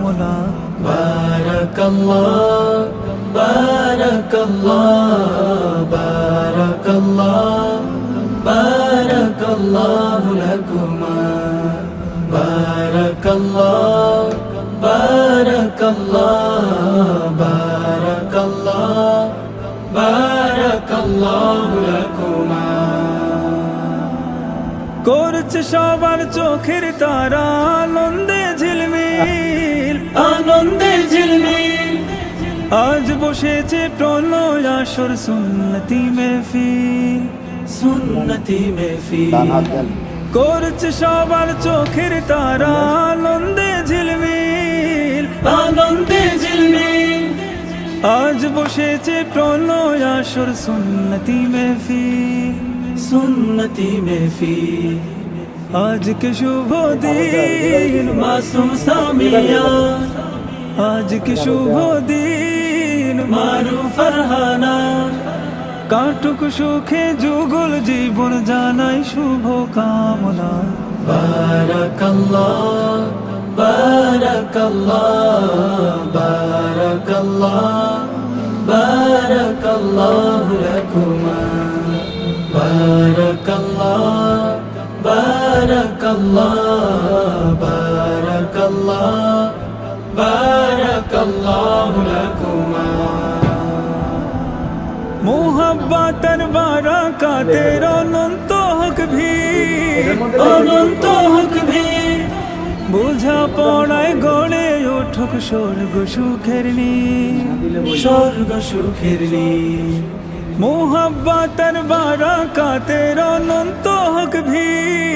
কামনা। বারাকাল্লাহ বারাকাল্লাহ বারাকাল্লাহ বারাকাল্লাহু লাকুমা। বারাকাল্লাহ বারাকাল্লাহ বারাকাল্লাহ বারাকাল্লাহু লাকুমা। করছে সবার চোখের তারা আনন্দে ঝিলমিল, আনন্দে ঝিলমিল। আজ বসেছে প্রলয় আসর সুন্নতি মেহফিল, সুন্নতি মেহফিল। করছে সবার চোখের তারা আনন্দে ঝিলমিল, আনন্দে ঝিলমিল। আজ বসেছে প্রলয় আসর সুন্নতি মেহফিল, সুন্নতি মেহফিল। আজকে শুভ দিন মাসুম সামিয়া, আজকে শুভ দিন মারু ফারহানা। কাটুক সুখে যুগল জীবন জানাই শুভ কামনা। বারাকাল্লাহ বারাকাল্লাহ বারাকাল্লাহ বারাকাল্লাহু লাকুমা। বারাকাল্লাহ বারাকাল্লাহ বারাকাল্লাহ বারাকাল্লাহু লাকুমা। মোহাব্বতের বারাকাতের অনন্ত হক ভিড়, অনন্ত হক ভিড়। বোঝা পড়ায় গড়ে উঠুক স্বর্গ সুখের নীড়, স্বর্গ সুখের নীড়। মোহাব্বতের বারাকাতের অনন্ত হক ভিড়।